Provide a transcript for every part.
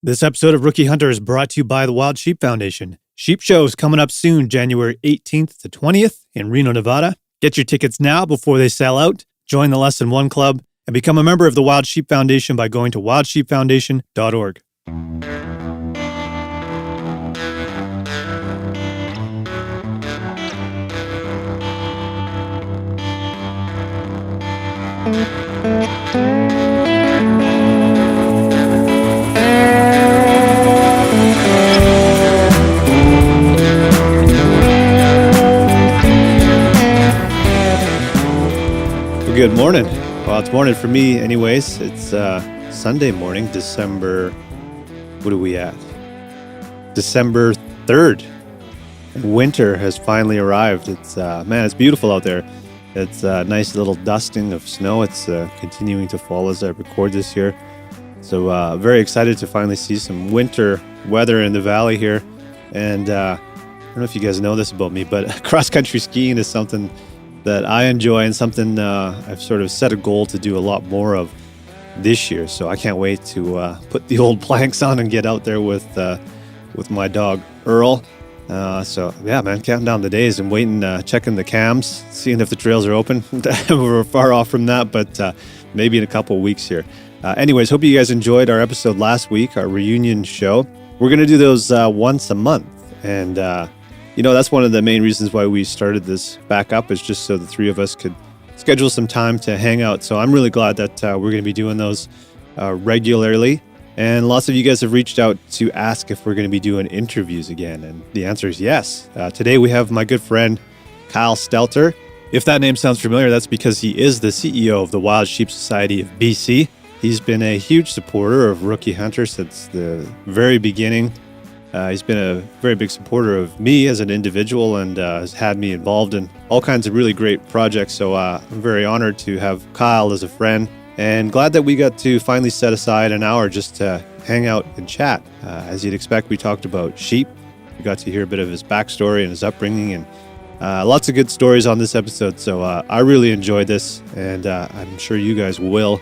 This episode of Rookie Hunter is brought to you by the Wild Sheep Foundation. Sheep Show is coming up soon, January 18th to 20th in Reno, Nevada. Get your tickets now before they sell out. Join the Lesson 1 Club and become a member of the Wild Sheep Foundation by going to wildsheepfoundation.org. Good morning. Well, it's morning for me anyways. It's Sunday morning, December, what are we at? December 3rd. Winter has finally arrived. It's, it's beautiful out there. It's a nice little dusting of snow. It's continuing to fall as I record this here. So very excited to finally see some winter weather in the valley here. And I don't know if you guys know this about me, but cross-country skiing is something that I enjoy and something I've sort of set a goal to do a lot more of this year. So I can't wait to put the old planks on and get out there with my dog Earl. So yeah, man, counting down the days and waiting, checking the cams, seeing if the trails are open. We're far off from that, but maybe in a couple of weeks here. Anyways, hope you guys enjoyed our episode last week, our reunion show. We're going to do those once a month. And that's one of the main reasons why we started this back up, is just so the three of us could schedule some time to hang out. So I'm really glad that we're going to be doing those regularly. And lots of you guys have reached out to ask if we're going to be doing interviews again. And the answer is yes. Today we have my good friend, Kyle Stelter. If that name sounds familiar, that's because he is the CEO of the Wild Sheep Society of BC. He's been a huge supporter of Rookie Hunter since the very beginning. He's been a very big supporter of me as an individual and has had me involved in all kinds of really great projects. So I'm very honored to have Kyle as a friend and glad that we got to finally set aside an hour just to hang out and chat. As you'd expect, we talked about sheep. We got to hear a bit of his backstory and his upbringing and lots of good stories on this episode. So I really enjoyed this and I'm sure you guys will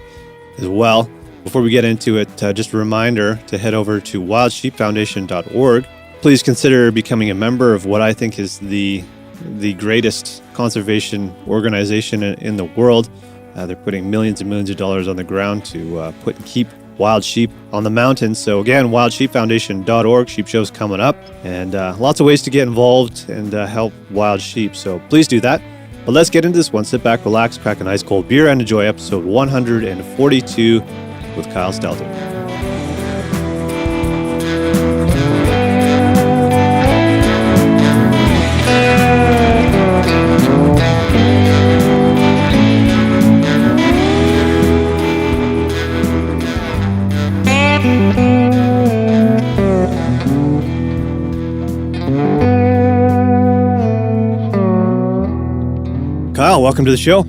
as well. Before we get into it, just a reminder to head over to wildsheepfoundation.org. Please consider becoming a member of what I think is the greatest conservation organization in the world. They're putting millions and millions of dollars on the ground to put and keep wild sheep on the mountains. So again, wildsheepfoundation.org. Sheep Show's coming up, and lots of ways to get involved and help wild sheep. So please do that. But let's get into this one. Sit back, relax, crack an ice cold beer, and enjoy episode 142 with Kyle Stelter. Kyle, welcome to the show.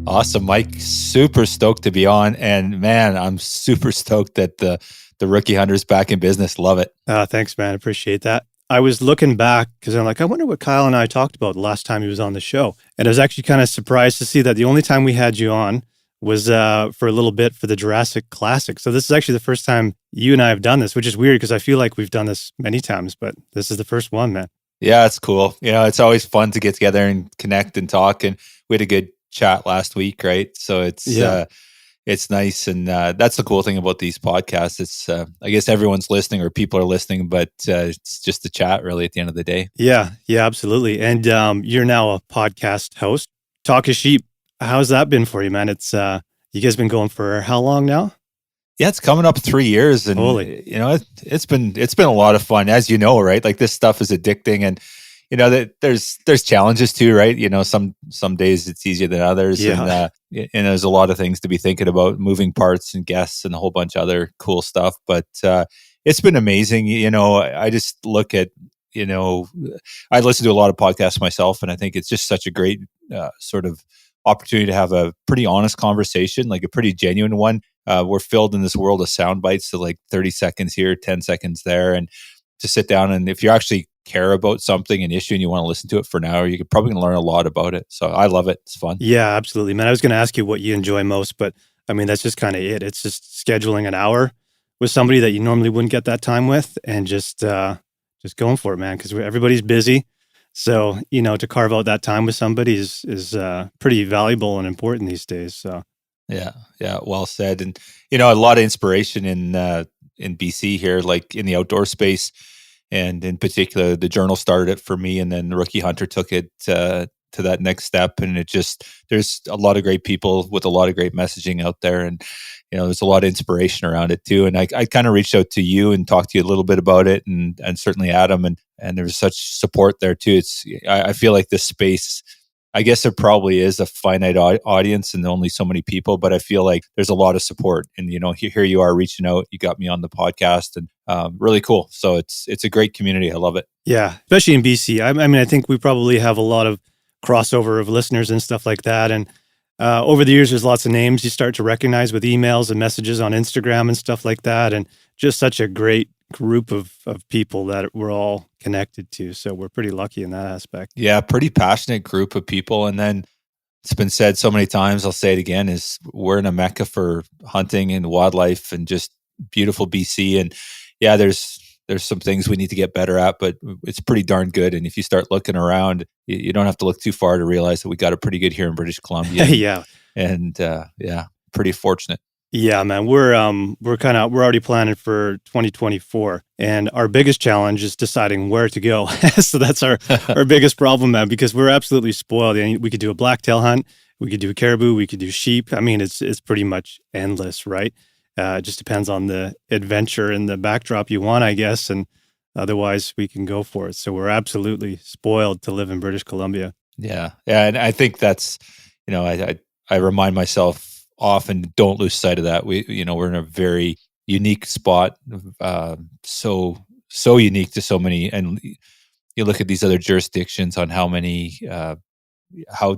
Awesome, Mike. Super stoked to be on. And man, I'm super stoked that the Rookie Hunter's back in business. Love it. Thanks, man. Appreciate that. I was looking back because I'm like, I wonder what Kyle and I talked about the last time he was on the show. And I was actually kind of surprised to see that the only time we had you on was for a little bit for the Jurassic Classic. So this is actually the first time you and I have done this, which is weird because I feel like we've done this many times, but this is the first one, man. Yeah, it's cool. It's always fun to get together and connect and talk. And we had a good chat last week, right? So it's nice, and that's the cool thing about these podcasts. It's I guess everyone's listening or people are listening, but it's just a chat really at the end of the day. Yeah, absolutely. And you're now a podcast host. Talk of Sheep. How's that been for you, man? It's you guys been going for how long now? Yeah, it's coming up 3 years, and it's been a lot of fun, as you know, right? Like this stuff is addicting, and that there's challenges too, right? Some days it's easier than others, and there's a lot of things to be thinking about, moving parts and guests and a whole bunch of other cool stuff. But it's been amazing. I just look at I listen to a lot of podcasts myself, and I think it's just such a great sort of opportunity to have a pretty honest conversation, like a pretty genuine one. We're filled in this world of sound bites, so like 30 seconds here, 10 seconds there, and to sit down and if you actually care about something, an issue, and you want to listen to it for an hour, you could probably learn a lot about it. So I love it. It's fun. Yeah, absolutely, man. I was going to ask you what you enjoy most, but I mean, that's just kind of it. It's just scheduling an hour with somebody that you normally wouldn't get that time with, and just going for it, man, because everybody's busy. So, to carve out that time with somebody is pretty valuable and important these days. So, yeah, well said. And a lot of inspiration in BC here, like in the outdoor space, and in particular, the journal started it for me, and then the Rookie Hunter took it to that next step. And there's a lot of great people with a lot of great messaging out there, and there's a lot of inspiration around it too. And I kind of reached out to you and talked to you a little bit about it, and certainly Adam, and there was such support there too. I feel like this space, I guess it probably is a finite audience and only so many people, but I feel like there's a lot of support. And here you are reaching out. You got me on the podcast, and really cool. So it's a great community. I love it. Yeah, especially in BC. I mean, I think we probably have a lot of crossover of listeners and stuff like that. And over the years, there's lots of names you start to recognize with emails and messages on Instagram and stuff like that. And just such a great group of people that we're all connected to. So we're pretty lucky in that aspect. Yeah, pretty passionate group of people. And then it's been said so many times, I'll say it again, is we're in a mecca for hunting and wildlife and just beautiful BC. And yeah, there's some things we need to get better at, but it's pretty darn good. And if you start looking around, you don't have to look too far to realize that we got it pretty good here in British Columbia. Yeah. And pretty fortunate. Yeah, man, we're already planning for 2024, and our biggest challenge is deciding where to go. So that's our biggest problem, man, because we're absolutely spoiled. And we could do a blacktail hunt, we could do caribou, we could do sheep. I mean, it's pretty much endless, right? It just depends on the adventure and the backdrop you want, I guess, and otherwise we can go for it. So we're absolutely spoiled to live in British Columbia. Yeah, and I think that's, I remind myself often, don't lose sight of that. We're in a very unique spot, so unique to so many. And you look at these other jurisdictions on how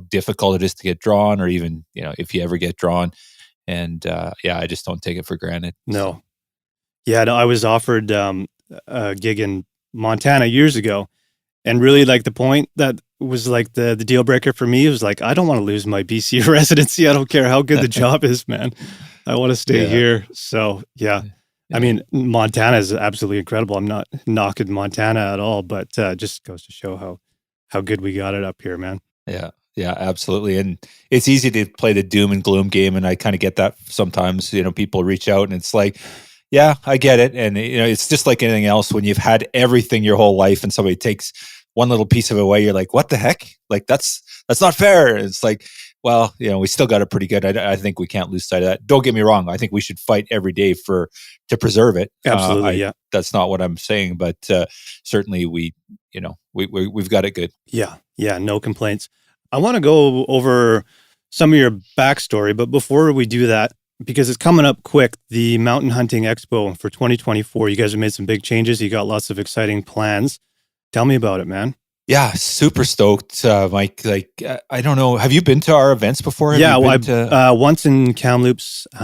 difficult it is to get drawn, or even if you ever get drawn. And I just don't take it for granted. No, yeah, no, I was offered a gig in Montana years ago, and really, like, the point that was like the deal breaker for me was like, I don't want to lose my BC residency. I don't care how good the job is, man. I want to stay here. So yeah. I mean, Montana is absolutely incredible. I'm not knocking Montana at all, but just goes to show how good we got it up here, man. Yeah, absolutely. And it's easy to play the doom and gloom game, and I kind of get that sometimes. People reach out and it's like, yeah, I get it. And it's just like anything else. When you've had everything your whole life and somebody takes one little piece of it away, you're like, what the heck? Like, that's not fair. It's like, well, we still got it pretty good. I think we can't lose sight of that. Don't get me wrong. I think we should fight every day to preserve it. Absolutely. Yeah. That's not what I'm saying, but certainly we've got it good. Yeah. Yeah. No complaints. I want to go over some of your backstory, but before we do that, because it's coming up quick, the Mountain Hunting Expo for 2024, you guys have made some big changes. You got lots of exciting plans. Tell me about it, man. Yeah, super stoked, Mike. Like, I don't know. Have you been to our events before? Once in Kamloops. I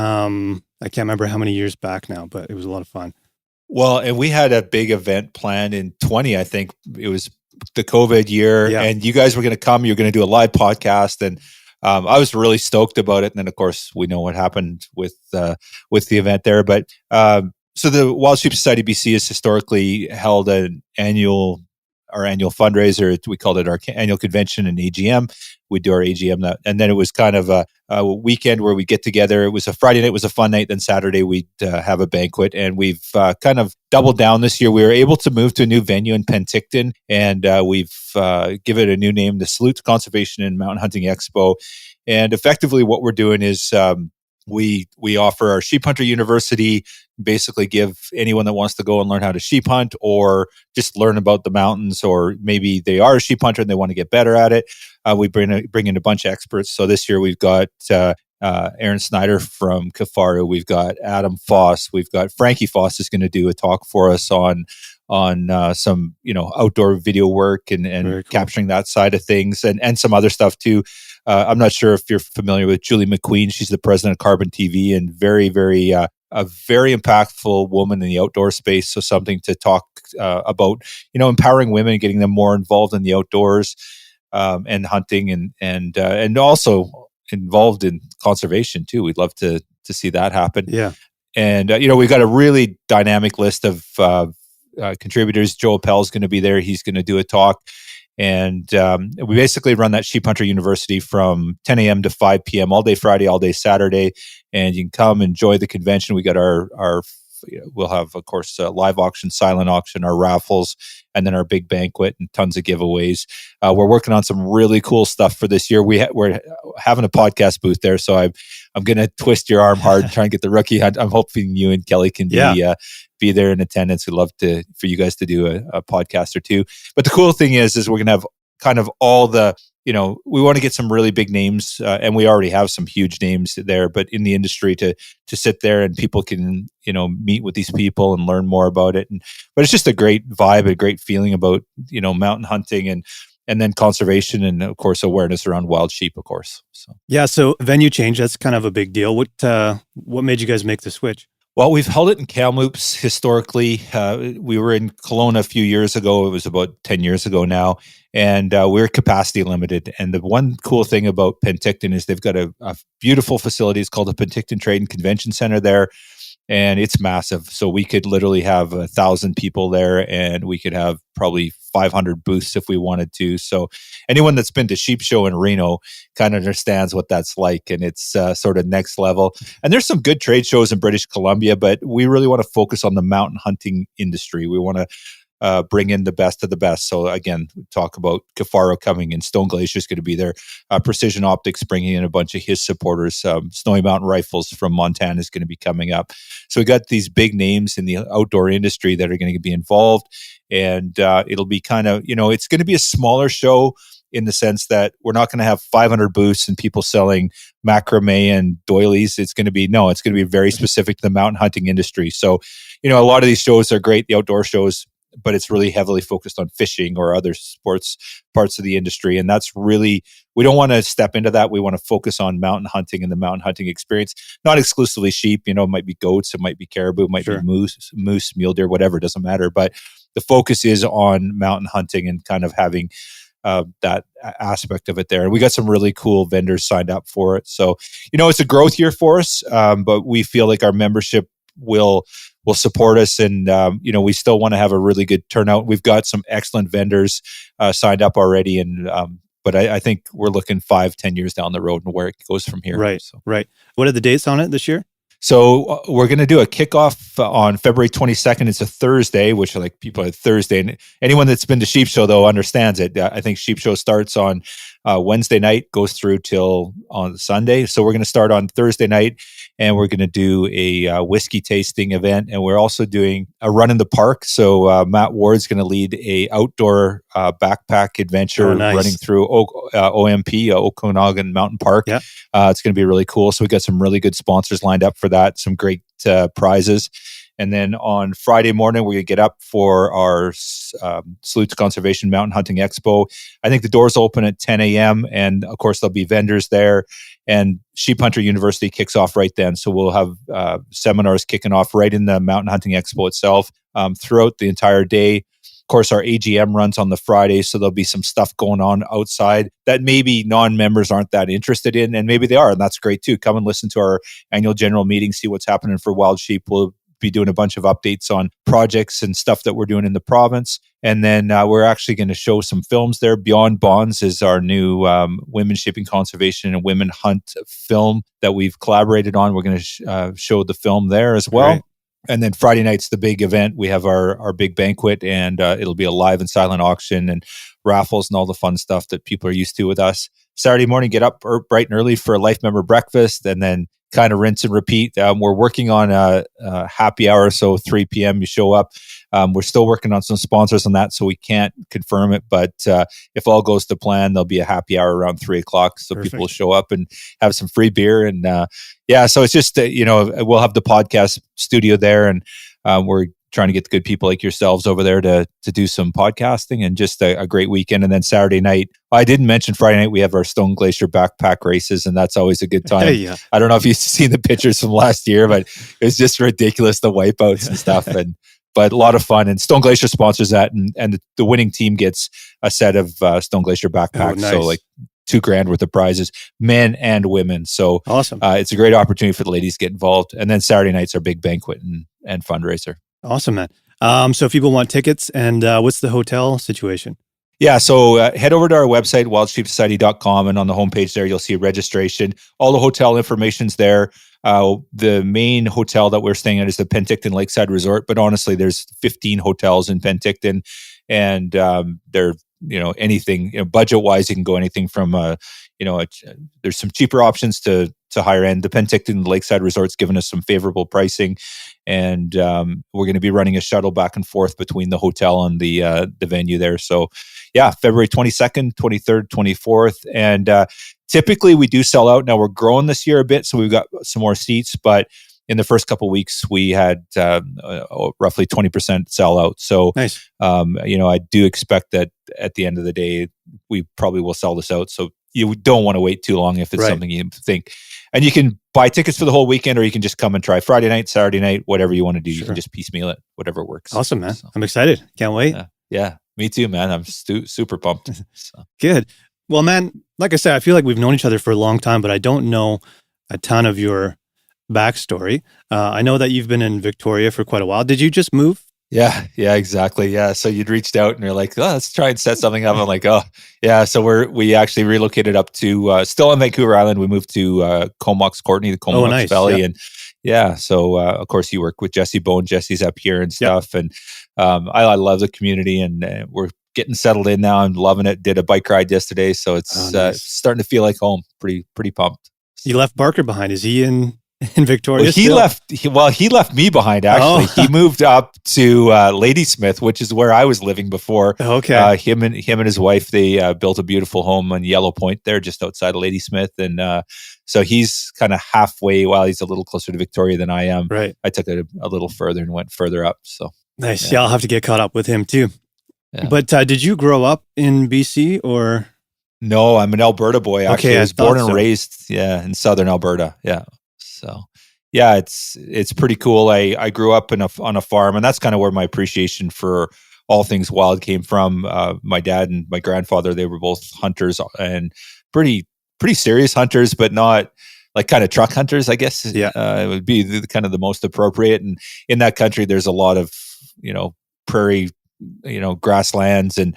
can't remember how many years back now, but it was a lot of fun. Well, and we had a big event planned in 20, I think. It was the COVID year, and you guys were going to come. You're going to do a live podcast, and I was really stoked about it. And then, of course, we know what happened with the event there. But so the Wild Sheep Society BC has historically held our annual fundraiser. We called it our annual convention and AGM. We do our AGM and then it was kind of a weekend where we get together. It was a Friday night, was a fun night. Then Saturday we'd have a banquet, and we've kind of doubled down this year. We were able to move to a new venue in Penticton, and we've given it a new name, the Salute Conservation and Mountain Hunting Expo. And effectively what we're doing is we offer our Sheep Hunter University, basically give anyone that wants to go and learn how to sheep hunt, or just learn about the mountains, or maybe they are a sheep hunter and they want to get better at it. We bring in a bunch of experts. So this year we've got Aaron Snyder from Kafaru. We've got Adam Foss. We've got Frankie Foss is going to do a talk for us on some outdoor video work and cool. Capturing that side of things, and some other stuff too. I'm not sure if you're familiar with Julie McQueen. She's the president of Carbon TV, and very, very a very impactful woman in the outdoor space. So something to talk about, empowering women and getting them more involved in the outdoors and hunting, and also involved in conservation too. We'd love to see that happen. Yeah. And we've got a really dynamic list of contributors. Joe Appel's going to be there. He's going to do a talk. And we basically run that Sheep Hunter University from 10 a.m. to 5 p.m. all day Friday, all day Saturday. And you can come enjoy the convention. We got we'll have, of course, live auction, silent auction, our raffles, and then our big banquet and tons of giveaways. We're working on some really cool stuff for this year. We're having a podcast booth there, so I'm going to twist your arm hard, try and get the rookie hunt. I'm hoping you and Kelly can be there in attendance. We'd love for you guys to do a podcast or two. But the cool thing is we're going to have kind of all the, we want to get some really big names, and we already have some huge names there, but in the industry to sit there and people can, meet with these people and learn more about it. But it's just a great vibe, a great feeling about, mountain hunting and then conservation and, of course, awareness around wild sheep, of course. So venue change, that's kind of a big deal. What made you guys make the switch? Well, we've held it in Kamloops historically. We were in Kelowna a few years ago. It was about 10 years ago now. And we're capacity limited. And the one cool thing about Penticton is they've got a beautiful facility. It's called the Penticton Trade and Convention Center there. And it's massive. So we could literally have 1,000 people there, and we could have probably 500 booths if we wanted to. So anyone that's been to Sheep Show in Reno kind of understands what that's like, and it's sort of next level. And there's some good trade shows in British Columbia, but we really want to focus on the mountain hunting industry. We want to bring in the best of the best. So again, we talk about Kafaro coming in, Stone Glacier is going to be there, Precision Optics bringing in a bunch of his supporters, Snowy Mountain Rifles from Montana is going to be coming up. So we got these big names in the outdoor industry that are going to be involved, and it'll be kind of, it's going to be a smaller show in the sense that we're not going to have 500 booths and people selling macrame and doilies. It's going to be very specific to the mountain hunting industry. So, a lot of these shows are great, the outdoor shows, but it's really heavily focused on fishing or other sports parts of the industry. And that's really, we don't want to step into that. We want to focus on mountain hunting and the mountain hunting experience, not exclusively sheep. It might be goats, it might be caribou, it might be moose, mule deer, whatever, it doesn't matter. But the focus is on mountain hunting and kind of having that aspect of it there. And we got some really cool vendors signed up for it. So, it's a growth year for us, but we feel like our membership will support us, and we still want to have a really good turnout. We've got some excellent vendors signed up already, and but I think we're looking 5-10 years down the road and where it goes from here. Right. What are the dates on it this year? So we're going to do a kickoff on February 22nd. It's a Thursday, which like people are Thursday. And anyone that's been to Sheep Show, though, understands it. I think Sheep Show starts on Wednesday night, goes through till on Sunday. So we're going to start on Thursday night, and we're going to do a whiskey tasting event. And we're also doing a run in the park. So Matt Ward's going to lead a outdoor backpack adventure running through OMP, Okanagan Mountain Park. Yeah. It's going to be really cool. So we got some really good sponsors lined up for that, some great prizes. And then on Friday morning, we're going to get up for our Salute to Conservation Mountain Hunting Expo. I think the doors open at 10 a.m. And of course, there'll be vendors there. And Sheep Hunter University kicks off right then. So we'll have seminars kicking off right in the Mountain Hunting Expo itself throughout the entire day. Of course, our AGM runs on the Friday, so there'll be some stuff going on outside that maybe non-members aren't that interested in, and maybe they are, and that's great too. Come and listen to our annual general meeting, see what's happening for wild sheep. We'll be doing a bunch of updates on projects and stuff that we're doing in the province. And then we're actually going to show some films there. Beyond Bonds is our new women sheeping conservation and women hunt film that we've collaborated on. We're going to show the film there as well. Right. And then Friday night's the big event. We have our big banquet, and it'll be a live and silent auction and raffles and all the fun stuff that people are used to with us. Saturday morning, get up bright and early for a life member breakfast, and then kind of rinse and repeat. We're working on a happy hour, so 3 p.m. you show up. We're still working on some sponsors on that, so we can't confirm it. But if all goes to plan, there'll be a happy hour around 3 o'clock, so Perfect. People will show up and have some free beer. And so it's just, we'll have the podcast studio there, and we're trying to get the good people like yourselves over there to do some podcasting, and just a great weekend. And then Saturday night, I didn't mention Friday night, we have our Stone Glacier backpack races, and that's always a good time. Yeah. I don't know if you've seen the pictures from last year, but it's just ridiculous, the wipeouts and stuff. But a lot of fun, and Stone Glacier sponsors that, and the winning team gets a set of Stone Glacier backpacks. Oh, nice. So like $2,000 worth of prizes, men and women. So awesome. It's a great opportunity for the ladies to get involved. And then Saturday night's our big banquet and fundraiser. Awesome, man. So if people want tickets, and what's the hotel situation? Yeah, so head over to our website, wildsheepsociety.com, and on the homepage there, you'll see registration. All the hotel information's there. The main hotel that we're staying at is the Penticton Lakeside Resort, but honestly, there's 15 hotels in Penticton, and they're anything budget-wise, you can go anything from there's some cheaper options to higher end. The Penticton Lakeside Resort's given us some favorable pricing, and we're going to be running a shuttle back and forth between the hotel and the venue there. So, yeah, February 22nd, 23rd, 24th, and typically we do sell out. Now we're growing this year a bit, so we've got some more seats, but in the first couple of weeks, we had roughly 20% sell out. So, nice. I do expect that at the end of the day, we probably will sell this out. So you don't want to wait too long if it's something you think. And you can buy tickets for the whole weekend, or you can just come and try Friday night, Saturday night, whatever you want to do. Sure. You can just piecemeal it, whatever works. Awesome, man. So, I'm excited. Can't wait. Yeah, me too, man. I'm super pumped. So. Good. Well, man, like I said, I feel like we've known each other for a long time, but I don't know a ton of your backstory. I know that you've been in Victoria for quite a while. Did you just move? Yeah, exactly. Yeah. So you'd reached out and you're like, oh, let's try and set something up. I'm like, oh, yeah. So we actually relocated up to, still on Vancouver Island. We moved to Comox Courtney, the Comox Valley. Yep. And so of course you work with Jesse Bone. Jesse's up here and stuff. Yep. And I love the community, and we're getting settled in now. I'm loving it. Did a bike ride yesterday. So it's starting to feel like home. Pretty pumped. You left Barker behind. Is he in Victoria? Well, he left me behind, actually. Oh. He moved up to Ladysmith, which is where I was living before. Okay. Him and his wife, they built a beautiful home on Yellow Point there, just outside of Ladysmith. And so he's kind of halfway, while he's a little closer to Victoria than I am. Right. I took it a little further and went further up. So nice. Yeah, I'll have to get caught up with him too. Yeah. But did you grow up in BC or? No, I'm an Alberta boy. Actually, okay, I was born and raised, in southern Alberta. Yeah. So, yeah, it's pretty cool. I grew up on a farm, and that's kind of where my appreciation for all things wild came from. My dad and my grandfather, they were both hunters, and pretty serious hunters, but not like kind of truck hunters, I guess. Yeah. It would be kind of the most appropriate. And in that country, there's a lot of prairie, grasslands and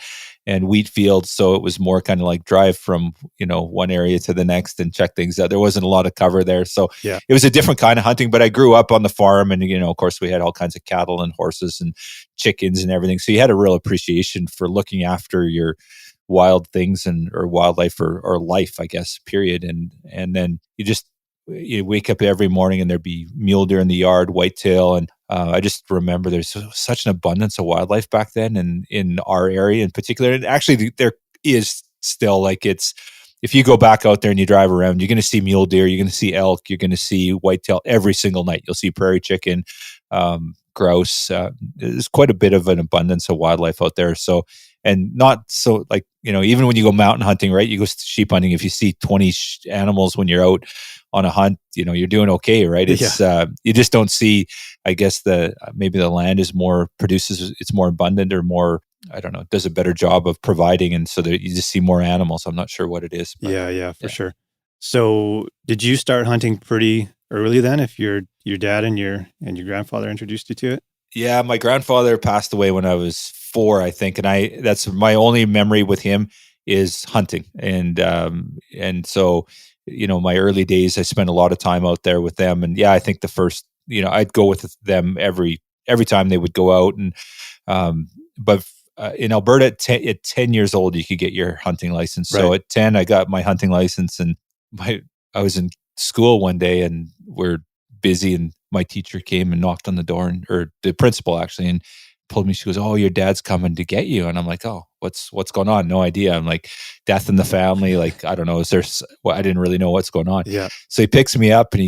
wheat fields. So it was more kind of like drive from, one area to the next and check things out. There wasn't a lot of cover there. So it was a different kind of hunting, but I grew up on the farm, and, of course we had all kinds of cattle and horses and chickens and everything. So you had a real appreciation for looking after your wild things or wildlife or life, I guess, period. And then you wake up every morning and there'd be mule deer in the yard, whitetail. And I just remember there's such an abundance of wildlife back then, and in our area in particular. And actually there is still, like, if you go back out there and you drive around, you're going to see mule deer, you're going to see elk, you're going to see whitetail every single night. You'll see prairie chicken, grouse. There's quite a bit of an abundance of wildlife out there. So, and not so like, even when you go mountain hunting, right? You go sheep hunting, if you see 20 animals when you're out on a hunt, you're doing okay, right? It's you just don't see, I guess maybe the land is it's more abundant, or more, I don't know, does a better job of providing, and so that you just see more animals. I'm not sure what it is. But, yeah, for sure. So did you start hunting pretty early then, if your dad and your grandfather introduced you to it? Yeah, my grandfather passed away when I was 4, I think, and that's my only memory with him is hunting. And so, my early days, I spent a lot of time out there with them. And I think the first, I'd go with them every time they would go out. And but in Alberta, at 10 years old, you could get your hunting license. Right. So at 10, I got my hunting license, and I was in school one day, and we're busy, and my teacher came and knocked on the door, or the principal actually, and told me, she goes, "Oh, your dad's coming to get you." And I'm like, "Oh, what's going on?" No idea. I'm like, death in the family. Like, I don't know. I didn't really know what's going on. Yeah. So he picks me up, and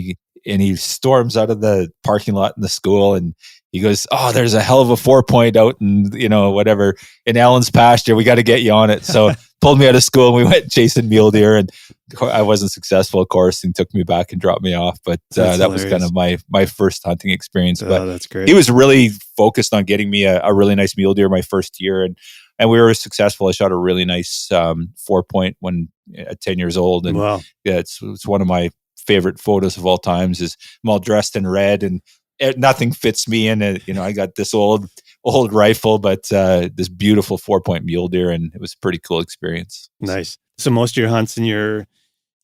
he storms out of the parking lot in the school, and he goes, "Oh, there's a hell of a 4-point out in, whatever, in Allen's pasture. We got to get you on it." So pulled me out of school, and we went chasing mule deer, and I wasn't successful, of course, and took me back and dropped me off. But that was kind of my first hunting experience. But that's great. He was really focused on getting me a really nice mule deer my first year. And and we were successful. I shot a really nice 4-point when at 10 years old, and Wow. yeah, it's one of my favorite photos of all times. Is I'm all dressed in red and nothing fits me in it. I got this old rifle, but this beautiful 4-point mule deer, and it was a pretty cool experience. Nice. So most of your hunts in your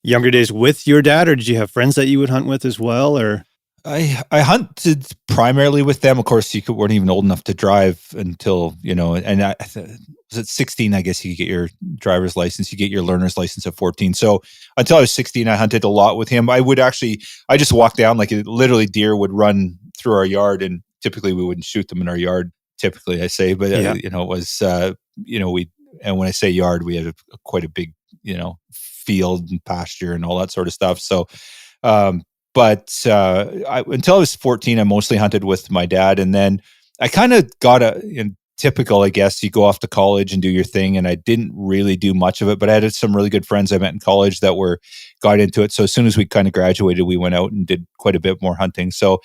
younger days with your dad, or did you have friends that you would hunt with as well? Or I hunted primarily with them. Of course, weren't even old enough to drive until, and was at 16, I guess you could get your driver's license. You get your learner's license at 14. So until I was 16, I hunted a lot with him. I just walked down, like literally deer would run through our yard, and typically we wouldn't shoot them in our yard. Typically, I say, but yeah, it was, and when I say yard, we had quite a big, field and pasture and all that sort of stuff. So, but until I was 14, I mostly hunted with my dad. And then I kind of got typical, I guess, you go off to college and do your thing. And I didn't really do much of it, but I had some really good friends I met in college that got into it. So as soon as we kind of graduated, we went out and did quite a bit more hunting. So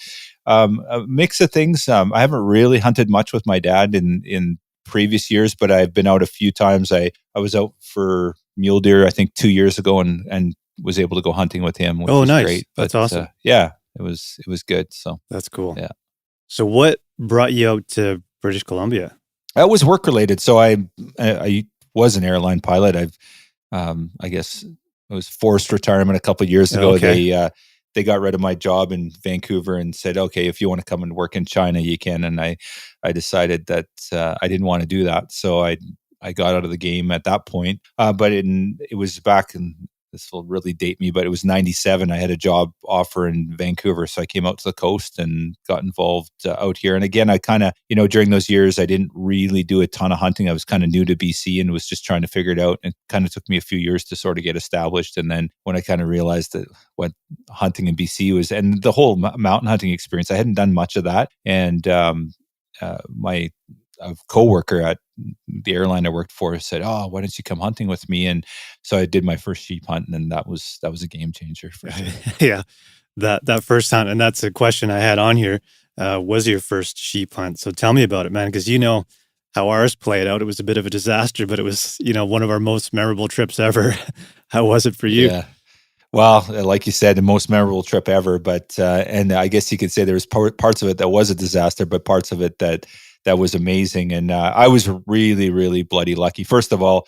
a mix of things. I haven't really hunted much with my dad in previous years, but I've been out a few times. I was out for mule deer, I think 2 years ago, and was able to go hunting with him, which was nice. great. That's awesome. Yeah, it was good. So that's cool. Yeah. So what brought you out to British Columbia? That was work related. So I was an airline pilot. I guess I was forced retirement a couple of years ago. Okay. They got rid of my job in Vancouver and said, okay, if you want to come and work in China, you can. And I decided that I didn't want to do that. So I got out of the game at that point. But it was back in, this will really date me, but it was 97. I had a job offer in Vancouver. So I came out to the coast and got involved out here. And again, I kind of, during those years, I didn't really do a ton of hunting. I was kind of new to BC and was just trying to figure it out. And kind of took me a few years to sort of get established. And then when I kind of realized that what hunting in BC was, and the whole mountain hunting experience, I hadn't done much of that. And my coworker at the airline I worked for said, "Oh, why don't you come hunting with me?" And so I did my first sheep hunt, and that was a game changer for sure. Yeah, that first hunt, and that's a question I had on here. Was your first sheep hunt? So tell me about it, man, because how ours played out. It was a bit of a disaster, but it was one of our most memorable trips ever. How was it for you? Yeah. Well, like you said, the most memorable trip ever. But and I guess you could say there was parts of it that was a disaster, but parts of it that was amazing. And I was really, really bloody lucky. First of all,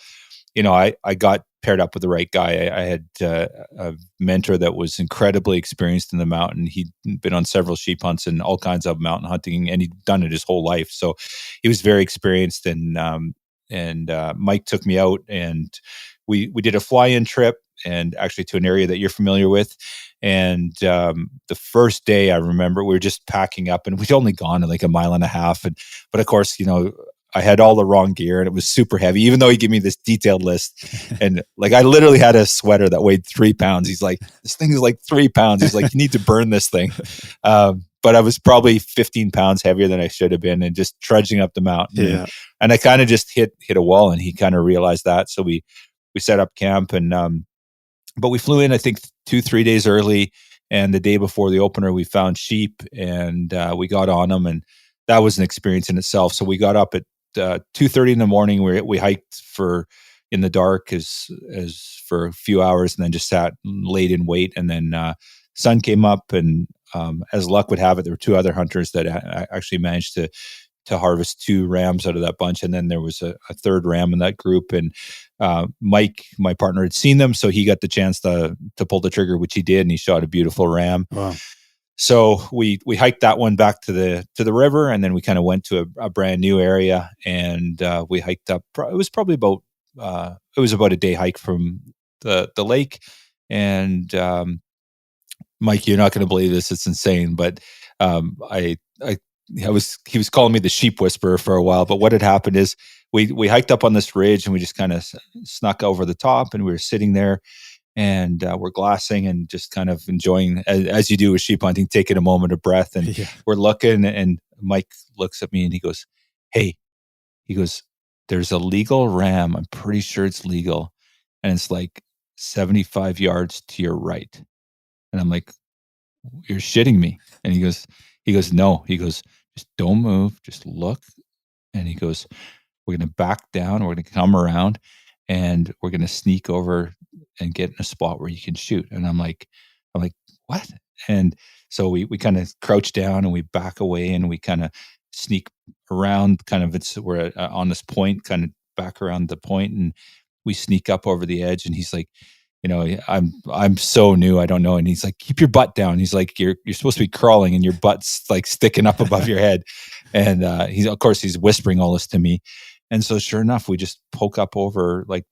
I got paired up with the right guy. I had a mentor that was incredibly experienced in the mountain. He'd been on several sheep hunts and all kinds of mountain hunting, and he'd done it his whole life. So he was very experienced. And Mike took me out, and we did a fly-in trip, and actually to an area that you're familiar with. And the first day, I remember we were just packing up, and we'd only gone like a mile and a half. But of course, I had all the wrong gear, and it was super heavy, even though he gave me this detailed list. And like, I literally had a sweater that weighed 3 pounds. He's like, this thing is like 3 pounds. He's like, you need to burn this thing. But I was probably 15 pounds heavier than I should have been, and just trudging up the mountain. Yeah. And I kind of just hit a wall, and he kind of realized that. So we set up camp, and but we flew in, I think 2-3 days early, and the day before the opener, we found sheep, and we got on them, and that was an experience in itself. So we got up at 2:30 in the morning. We hiked in the dark as for a few hours, and then just sat and laid in wait. And then sun came up, and as luck would have it, there were 2 other hunters that actually managed to harvest 2 rams out of that bunch. And then there was a third ram in that group. And Mike, my partner, had seen them, so he got the chance to pull the trigger, which he did, and he shot a beautiful ram. Wow. So we hiked that one back to the river, and then we kind of went to a brand new area, and we hiked up. It was probably about a day hike from the lake. And Mike, you're not going to believe this; it's insane. But he was calling me the sheep whisperer for a while. But what had happened is we hiked up on this ridge, and we just kind of snuck over the top, and we were sitting there, and we're glassing and just kind of enjoying, as you do with sheep hunting, taking a moment of breath. And we're looking, and Mike looks at me and he goes, "Hey," he goes, "there's a legal ram. I'm pretty sure it's legal, and it's like 75 yards to your right." And I'm like, "You're shitting me." And he goes, "No." He goes, "Just don't move. Just look." And he goes, We're going to back down. We're going to come around, and we're going to sneak over and get in a spot where you can shoot. And I'm like, what? And so we kind of crouch down and we back away and we kind of sneak around. We're on this point, kind of back around the point, and we sneak up over the edge. And he's like, I'm so new, I don't know. And he's like, keep your butt down. He's like, you're supposed to be crawling and your butt's like sticking up above your head. And he's whispering all this to me. And so sure enough, we just poke up over like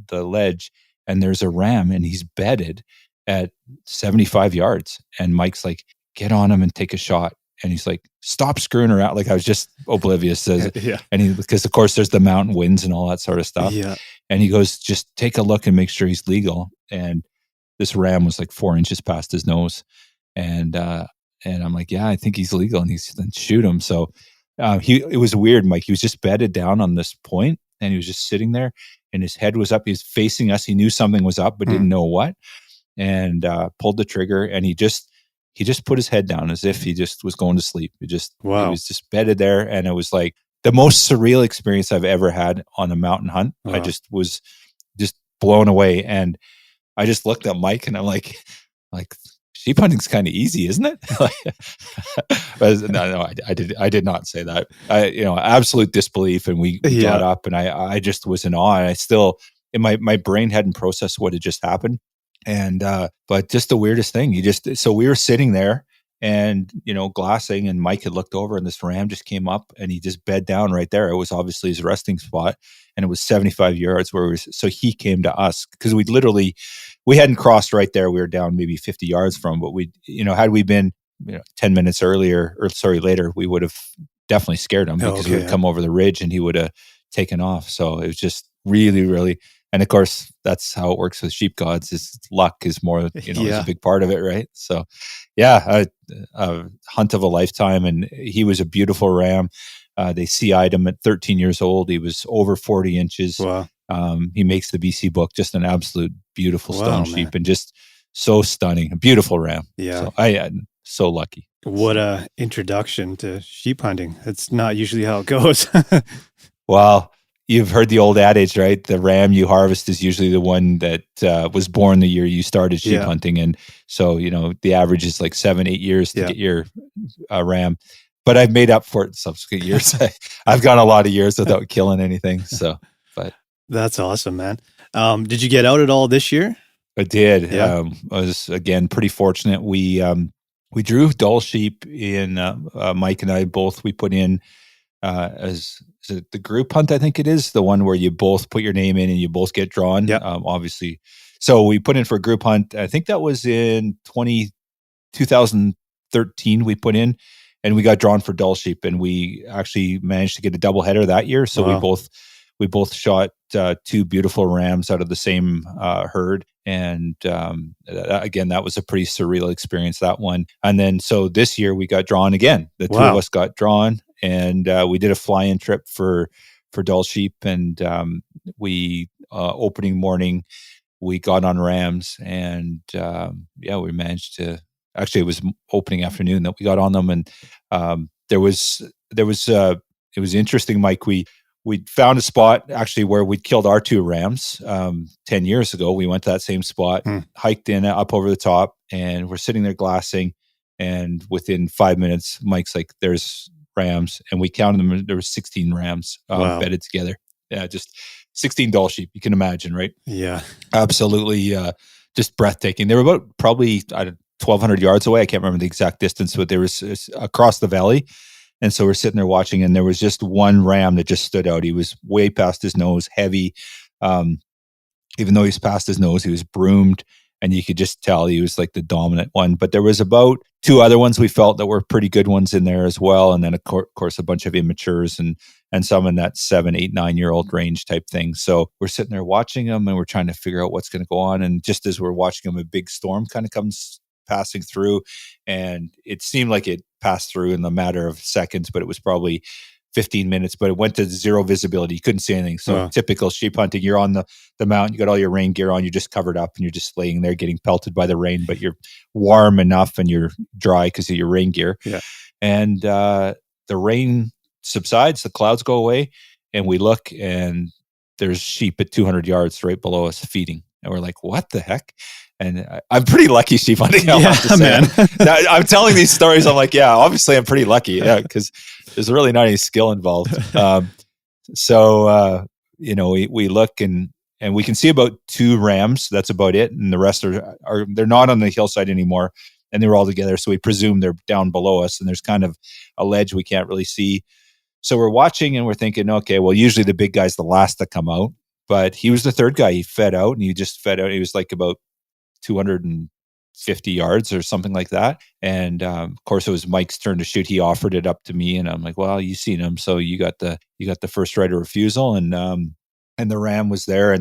the ledge, and there's a ram, and he's bedded at 75 yards. And Mike's like, get on him and take a shot. And he's like, stop screwing around. Like I was just oblivious. Yeah. And because of course there's the mountain winds and all that sort of stuff. Yeah. And he goes, just take a look and make sure he's legal. And this ram was like 4 inches past his nose. And I'm like, yeah, I think he's legal. And he's then shoot him. So it was weird, Mike. He was just bedded down on this point, and he was just sitting there, and his head was up. He was facing us. He knew something was up, but didn't know what. And pulled the trigger, and he just put his head down as if he just was going to sleep. He was just bedded there, and it was like the most surreal experience I've ever had on a mountain hunt. Wow. I just was just blown away, and I just looked at Mike, and I'm like sheep hunting's kind of easy, isn't it? No, I did not say that. Absolute disbelief, and we got up, and I just was in awe. And I still, my brain hadn't processed what had just happened. And but just the weirdest thing, so we were sitting there and glassing, and Mike had looked over, and this ram just came up, and he just bed down right there. It was obviously his resting spot, and it was 75 yards so he came to us, because we hadn't crossed right there. We were down maybe 50 yards from, but had we been 10 minutes later, we would have definitely scared him, because we would come over the ridge and he would have taken off. So it was just really, really. And of course, that's how it works with sheep gods. Is luck is more, is a big part of it, right? So, a hunt of a lifetime, and he was a beautiful ram. They CI'd him at 13 years old. He was over 40 inches. Wow. He makes the BC book. Just an absolute beautiful stone sheep, and just so stunning. A beautiful ram. Yeah. So I'm so lucky. What a introduction to sheep hunting. It's not usually how it goes. Well, you've heard the old adage, right? The ram you harvest is usually the one that was born the year you started sheep hunting. And so, the average is like 7-8 years to get your ram. But I've made up for it in subsequent years. I've gone a lot of years without killing anything. So, but that's awesome, man. Did you get out at all this year? I did. Yeah. I was, again, pretty fortunate. We drew Dull sheep in, Mike and I both, we put in as the group hunt, I think it is, the one where you both put your name in and you both get drawn, obviously. So we put in for a group hunt. I think that was in 2013 we put in, and we got drawn for Dull sheep, and we actually managed to get a doubleheader that year. So we both shot 2 beautiful rams out of the same herd. And again, that was a pretty surreal experience, that one. And then so this year we got drawn again. The two of us got drawn, and we did a fly-in trip for Dull sheep. And we opening morning we got on rams, and we managed to. Actually, it was opening afternoon that we got on them, and it was interesting, Mike. We found a spot actually where we'd killed our 2 rams 10 years ago. We went to that same spot, hiked in up over the top, and we're sitting there glassing. And within 5 minutes, Mike's like, "There's rams," and we counted them. There were 16 rams bedded together. Yeah, just 16 Dull sheep. You can imagine, right? Yeah, absolutely, just breathtaking. They were about probably 1,200 yards away. I can't remember the exact distance, but there was across the valley. And so we're sitting there watching, and there was just one ram that just stood out. He was way past his nose, heavy. Even though he was past his nose, he was broomed, and you could just tell he was like the dominant one. But there was about 2 other ones we felt that were pretty good ones in there as well. And then, of course, a bunch of immatures and some in that 7, 8, 9-year-old range type thing. So we're sitting there watching them, and we're trying to figure out what's going to go on. And just as we're watching them, a big storm kind of comes passing through, and it seemed like it passed through in the matter of seconds, but it was probably 15 minutes, but it went to zero visibility. You couldn't see anything. So typical sheep hunting, you're on the mountain, you got all your rain gear on, you're just covered up, and you're just laying there getting pelted by the rain, but you're warm enough and you're dry because of your rain gear. And the rain subsides, the clouds go away, and we look, and there's sheep at 200 yards right below us feeding. And we're like, what the heck? And I'm pretty lucky sheep hunting. I'll have to say. Man. Now, I'm telling these stories. I'm like, yeah, obviously I'm pretty lucky. Yeah, because there's really not any skill involved. So we look, and we can see about 2 rams. That's about it. And the rest are they're not on the hillside anymore. And they were all together. So we presume they're down below us. And there's kind of a ledge we can't really see. So we're watching, and we're thinking, okay, well, usually the big guy's the last to come out. But he was the third guy. He fed out, and he just fed out. He was like about 250 yards or something like that. And of course, it was Mike's turn to shoot. He offered it up to me, and I'm like, well, you seen him, so you got the first right of refusal. And the ram was there,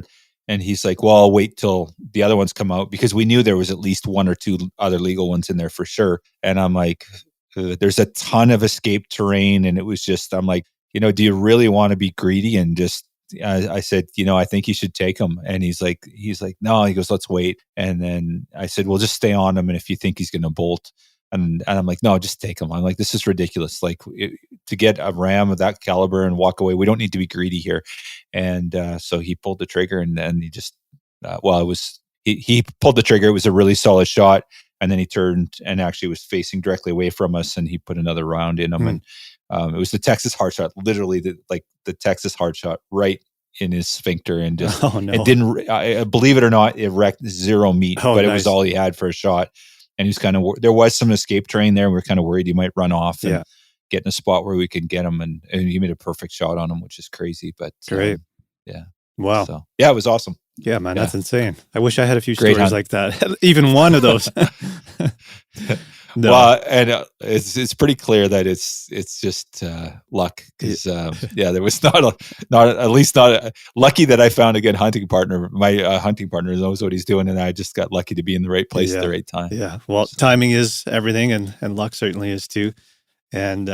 and he's like, well, I'll wait till the other ones come out, because we knew there was at least 1 or 2 other legal ones in there for sure. And I'm like, there's a ton of escape terrain, and it was just, I'm like, do you really want to be greedy and just I said, I think you should take him. And he's like, no, he goes, let's wait. And then I said, well, just stay on him. And if you think he's going to bolt, and I'm like, no, just take him. I'm like, this is ridiculous. Like to get a ram of that caliber and walk away, we don't need to be greedy here. And so he pulled the trigger, and then he just, he pulled the trigger. It was a really solid shot. And then he turned and actually was facing directly away from us, and he put another round in him. And it was the Texas hard shot, literally the Texas hard shot right in his sphincter, and just it didn't. Believe it or not, it wrecked 0 meat, but it was all he had for a shot. And he was kind of there was some escape terrain there. We were kind of worried he might run off and get in a spot where we could get him, and he made a perfect shot on him, which is crazy. But great, yeah, wow, so, yeah, it was awesome. Yeah, man, that's insane. I wish I had a few stories like that. Even one of those. No. Well, and it's pretty clear that it's just luck, because there was not lucky that I found a good hunting partner. My hunting partner knows what he's doing, and I just got lucky to be in the right place at the right time. Yeah, well, timing is everything, and luck certainly is too. And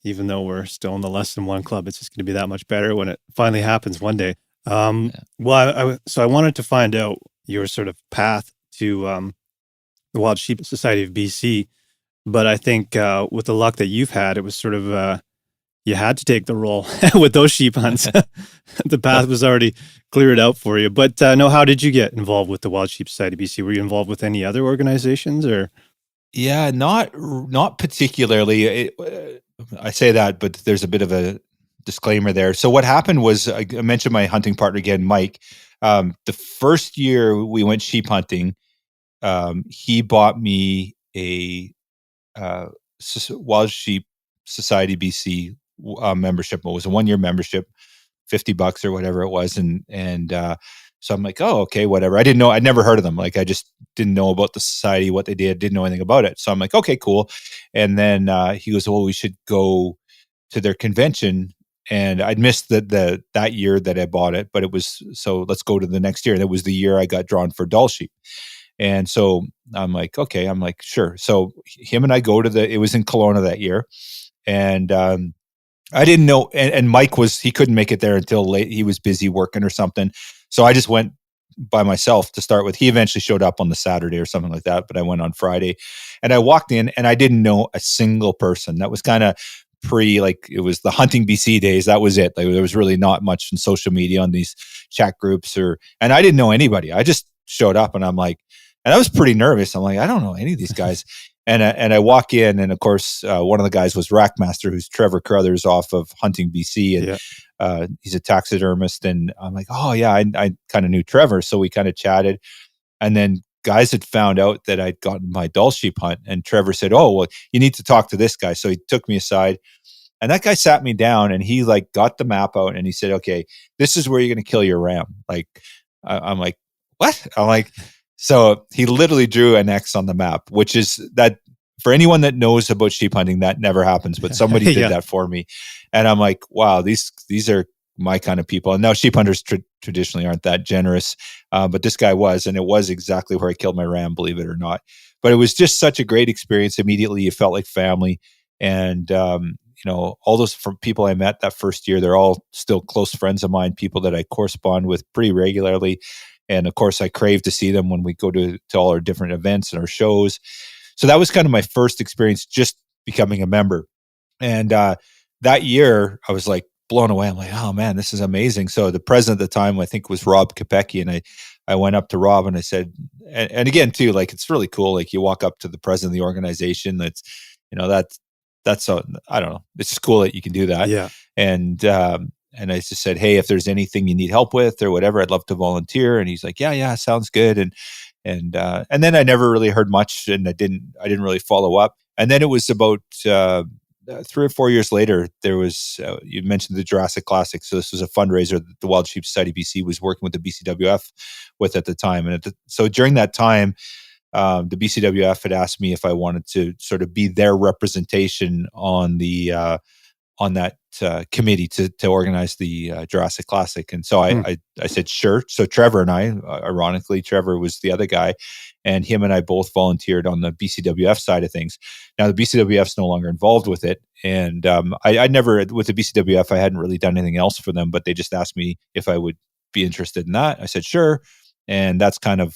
even though we're still in the less than 1 club, it's just going to be that much better when it finally happens one day. Well, so I wanted to find out your sort of path to the Wild Sheep Society of BC. But I think with the luck that you've had, it was sort of, you had to take the role with those sheep hunts. The path was already cleared out for you. But no, how did you get involved with the Wild Sheep Society of BC? Were you involved with any other organizations, or? Yeah, not particularly. I say that, but there's a bit of a disclaimer there. So what happened was, I mentioned my hunting partner again, Mike. The first year we went sheep hunting, he bought me a Wild Sheep Society BC membership. It was a 1-year membership, $50 or whatever it was, and so I'm like, oh, okay, whatever. I didn't know. I'd never heard of them. Like, I just didn't know about the society, what they did, didn't know anything about it. So I'm like, okay, cool. And then he goes, well, we should go to their convention. And I'd missed that year that I bought it, but it was, so let's go to the next year. And it was the year I got drawn for Doll Sheep. And so I'm like, okay, I'm like, sure. So him and I go to it was in Kelowna that year. And I didn't know, and Mike he couldn't make it there until late. He was busy working or something. So I just went by myself to start with. He eventually showed up on the Saturday or something like that, but I went on Friday, and I walked in, and I didn't know a single person. That was kind of it was the Hunting BC days. That was it. Like, there was really not much in social media on these chat groups, and I didn't know anybody. I just showed up, and I'm like, and I was pretty nervous. I'm like, I don't know any of these guys. And I walk in, and of course, one of the guys was Rackmaster, who's Trevor Carruthers off of Hunting BC, and he's a taxidermist. And I'm like, oh yeah, I kind of knew Trevor, so we kind of chatted. And then guys had found out that I'd gotten my Doll Sheep hunt, and Trevor said, oh, well, you need to talk to this guy. So he took me aside, and that guy sat me down, and he like got the map out, and he said, okay, this is where you're going to kill your ram. Like, I'm like, what? I'm like. So he literally drew an X on the map, which is that for anyone that knows about sheep hunting, that never happens, but somebody did that for me. And I'm like, wow, these are my kind of people. And now sheep hunters traditionally aren't that generous, but this guy was, and it was exactly where I killed my ram, believe it or not. But it was just such a great experience. Immediately, you felt like family. And, all those people I met that first year, they're all still close friends of mine, people that I correspond with pretty regularly. And of course, I crave to see them when we go to all our different events and our shows. So that was kind of my first experience just becoming a member. And that year, I was like, blown away. I'm like, oh man, this is amazing. So the president at the time, I think, was Rob Kopecki, and I went up to Rob and I said, and again too, like, it's really cool. Like, you walk up to the president of the organization. That's, that's so, I don't know. It's just cool that you can do that. Yeah. And I just said, hey, if there's anything you need help with or whatever, I'd love to volunteer. And he's like, yeah, sounds good. And then I never really heard much, and I didn't really follow up. And then it was about 3 or 4 years later, there was, you mentioned the Jurassic Classic. So this was a fundraiser that the Wild Sheep Society BC was working with the BCWF with at the time. And so during that time, the BCWF had asked me if I wanted to sort of be their representation on the on that committee to organize the Jurassic Classic. And so I said, sure. So Trevor and I, ironically, Trevor was the other guy, and him and I both volunteered on the BCWF side of things. Now the BCWF's no longer involved with it. And I never, with the BCWF, I hadn't really done anything else for them, but they just asked me if I would be interested in that. I said, sure. And that's kind of,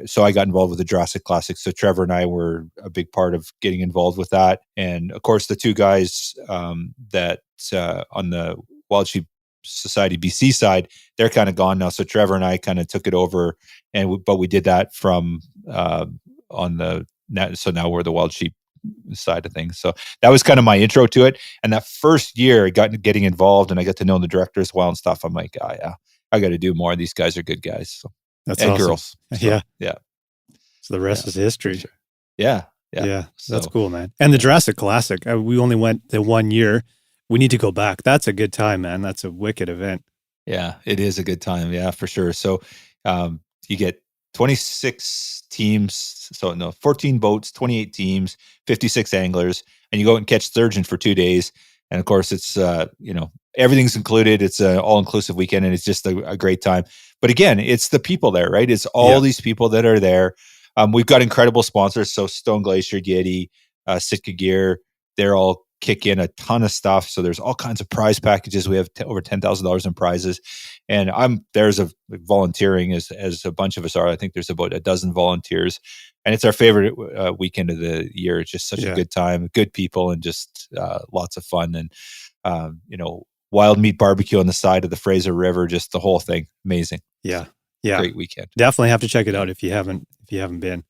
so I got involved with the Jurassic Classic. So Trevor and I were a big part of getting involved with that. And of course, the two guys that on the Wild Sheep Society BC side, they're kind of gone now. So Trevor and I kind of took it over, but we did that from on the net. So now we're the Wild Sheep side of things. So that was kind of my intro to it. And that first year, I got getting involved, and I got to know the director as well and stuff. I'm like, oh yeah, I got to do more. These guys are good guys. So. That's and awesome. Girls. So, yeah. So the rest is history. Sure. Yeah. So that's cool, man. And the Jurassic Classic, we only went the 1 year. We need to go back. That's a good time, man. That's a wicked event. Yeah, it is a good time. Yeah, for sure. So you get 26 teams. So no, 14 boats, 28 teams, 56 anglers, and you go and catch sturgeon for 2 days. And of course, it's everything's included. It's an all-inclusive weekend, and it's just a great time. But again, it's the people there, right? It's all these people that are there. We've got incredible sponsors. So Stone Glacier, Yeti, Sitka Gear, they're all kick in a ton of stuff. So there's all kinds of prize packages. We have over $10,000 in prizes. And there's volunteering as a bunch of us are. I think there's about a dozen volunteers. And it's our favorite weekend of the year. It's just such a good time, good people, and just lots of fun. And, wild meat barbecue on the side of the Fraser River, just the whole thing. Amazing. Yeah. Great weekend. Definitely have to check it out if you haven't been.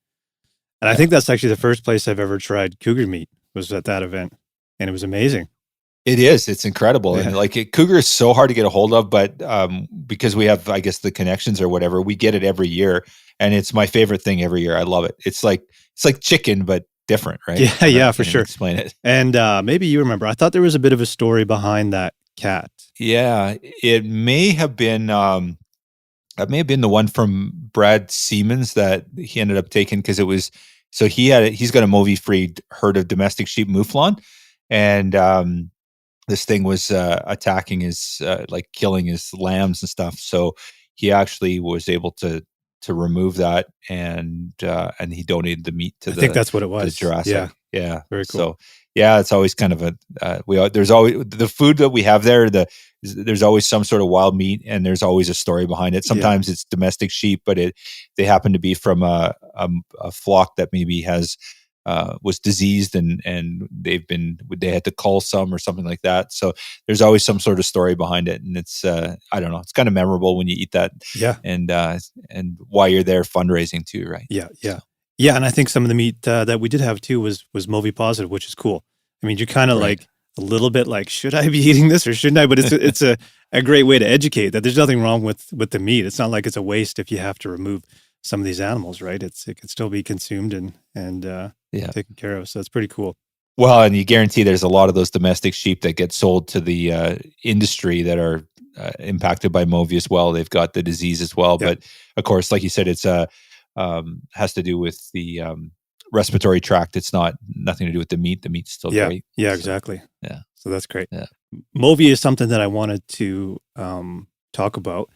And I think that's actually the first place I've ever tried cougar meat was at that event. And it was amazing. It is. It's incredible. Yeah. And cougar is so hard to get a hold of, but because we have, I guess, the connections or whatever, we get it every year. And it's my favorite thing every year. I love it. It's like chicken, but different, right? Yeah, for sure. Explain it. And maybe you remember, I thought there was a bit of a story behind that cat. Yeah, it may have been that may have been the one from Brad Siemens that he ended up taking, because it was, so he's got a movie-free herd of domestic sheep mouflon, and this thing was attacking his killing his lambs and stuff. So he actually was able to remove that, and he donated the meat to I think that's what it was. Jurassic. Yeah. Very cool. So yeah, it's always kind of there's always the food that we have there. There's always some sort of wild meat, and there's always a story behind it. Sometimes it's domestic sheep, but they happen to be from a flock that maybe was diseased, and they had to cull some or something like that. So there's always some sort of story behind it, and it's I don't know, it's kind of memorable when you eat that. Yeah, and while you're there fundraising too, right? Yeah, and I think some of the meat that we did have too was Movi positive, which is cool. I mean, you're kind of like a little bit like, should I be eating this or shouldn't I? But it's a great way to educate that there's nothing wrong with the meat. It's not like it's a waste if you have to remove some of these animals, right? It can still be consumed and taken care of. So that's pretty cool. Well, and you guarantee there's a lot of those domestic sheep that get sold to the industry that are impacted by Movi as well. They've got the disease as well. But of course, like you said, it's has to do with the respiratory tract. It's nothing to do with the meat. The meat's still great. Yeah, exactly. Yeah. So that's great. Yeah. Movi is something that I wanted to talk about.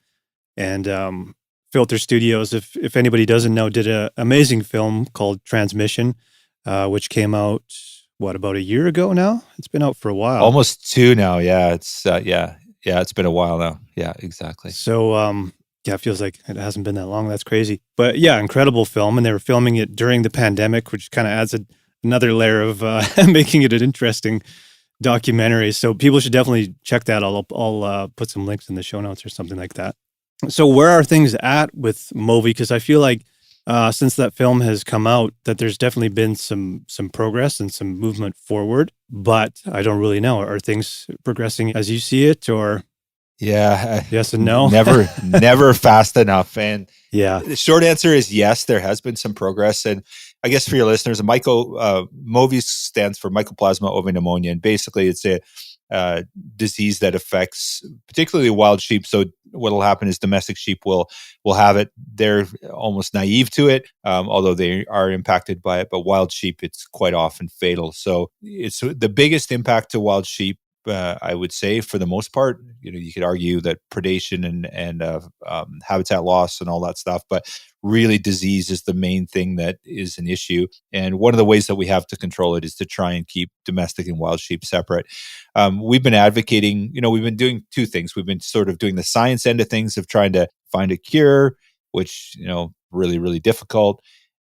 And Filter Studios, if anybody doesn't know, did an amazing film called Transmission, which came out, about a year ago now? It's been out for a while. Almost 2 now. Yeah. It's it's been a while now. Yeah, exactly. So it feels like it hasn't been that long. That's crazy. But yeah, incredible film. And they were filming it during the pandemic, which kind of adds another layer of making it an interesting documentary. So people should definitely check that. I'll put some links in the show notes or something like that. So where are things at with Movi? Because I feel like since that film has come out, that there's definitely been some progress and some movement forward. But I don't really know. Are things progressing as you see it, or Yeah, yes and no? never fast enough. And Yeah. the short answer is yes, there has been some progress. And I guess for your listeners, MOVI stands for Mycoplasma ovipneumonia, and basically it's a disease that affects particularly wild sheep. So what will happen is domestic sheep will have it. They're almost naive to it, although they are impacted by it. But wild sheep, it's quite often fatal. So it's the biggest impact to wild sheep. I would say, for the most part, you could argue that predation and habitat loss and all that stuff, but really disease is the main thing that is an issue. And one of the ways that we have to control it is to try and keep domestic and wild sheep separate. We've been advocating, we've been doing two things. We've been sort of doing the science end of things of trying to find a cure, which, really, really difficult.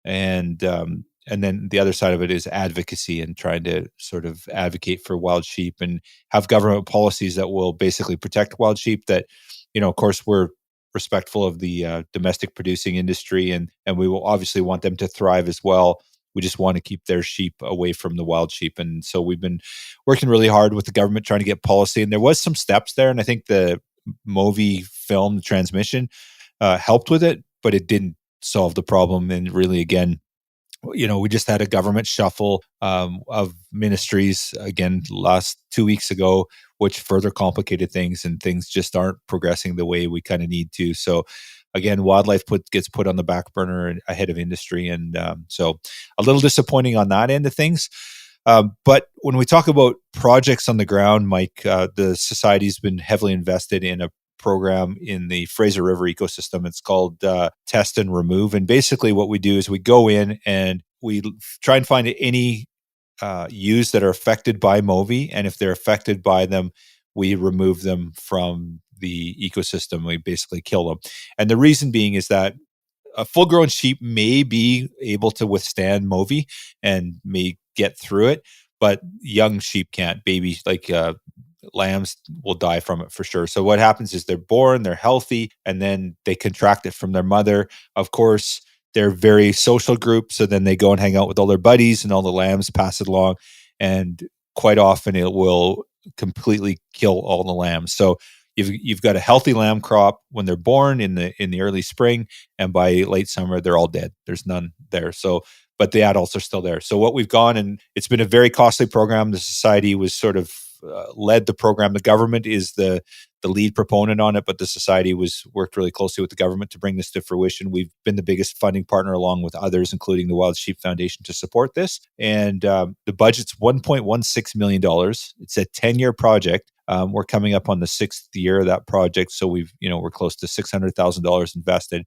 And then the other side of it is advocacy and trying to sort of advocate for wild sheep and have government policies that will basically protect wild sheep that, of course, we're respectful of the domestic producing industry and we will obviously want them to thrive as well. We just want to keep their sheep away from the wild sheep. And so we've been working really hard with the government trying to get policy. And there was some steps there. And I think the Movi film, the transmission, helped with it, but it didn't solve the problem. And really, again, we just had a government shuffle of ministries again last 2 weeks ago, which further complicated things, and things just aren't progressing the way we kind of need to. So again, wildlife gets put on the back burner ahead of industry, and so a little disappointing on that end of things. But when we talk about projects on the ground, Mike, the society's been heavily invested in a program in the Fraser River ecosystem. It's called Test and Remove. And basically what we do is we go in and we try and find any ewes that are affected by Movi. And if they're affected by them, we remove them from the ecosystem. We basically kill them. And the reason being is that a full-grown sheep may be able to withstand Movi and may get through it, but young sheep can't. Baby, like lambs, will die from it for sure. So what happens is they're born, they're healthy, and then they contract it from their mother. Of course, they're very social group, so then they go and hang out with all their buddies, and all the lambs pass it along, and quite often it will completely kill all the lambs. So you've got a healthy lamb crop when they're born in the early spring, and by late summer they're all dead. There's none there. So, but the adults are still there. So what we've gone, and it's been a very costly program. The society was sort of led the program. The government is the lead proponent on it, but the society worked really closely with the government to bring this to fruition. We've been the biggest funding partner along with others, including the Wild Sheep Foundation, to support this. And the budget's $1.16 million. It's a 10-year project. We're coming up on the 6th year of that project. So we're close to $600,000 invested.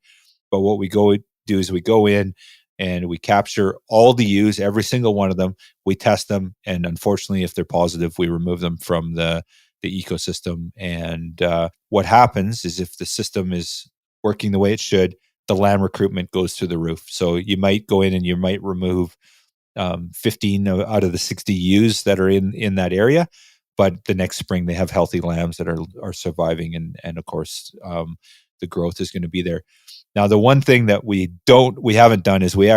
But what we do is we go in and we capture all the ewes, every single one of them. We test them, and unfortunately, if they're positive, we remove them from the ecosystem. And what happens is, if the system is working the way it should, the lamb recruitment goes through the roof. So you might go in and you might remove 15 out of the 60 ewes that are in that area, but the next spring they have healthy lambs that are surviving, and of course the growth is going to be there. Now, the one thing that we haven't done is we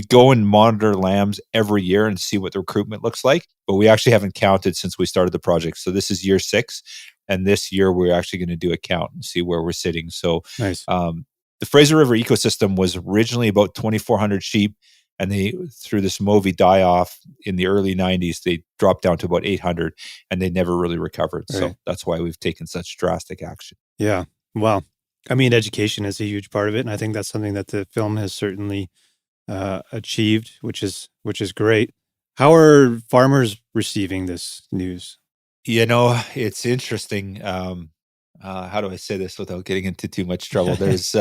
go and monitor lambs every year and see what the recruitment looks like, but we actually haven't counted since we started the project. So this is year 6, and this year we're actually going to do a count and see where we're sitting. So Nice. The Fraser River ecosystem was originally about 2,400 sheep, and through this Movi die-off in the early 90s, they dropped down to about 800, and they never really recovered. Right. So that's why we've taken such drastic action. Yeah. Wow. I mean, education is a huge part of it, and I think that's something that the film has certainly achieved, which is great. How are farmers receiving this news? It's interesting. How do I say this without getting into too much trouble? There's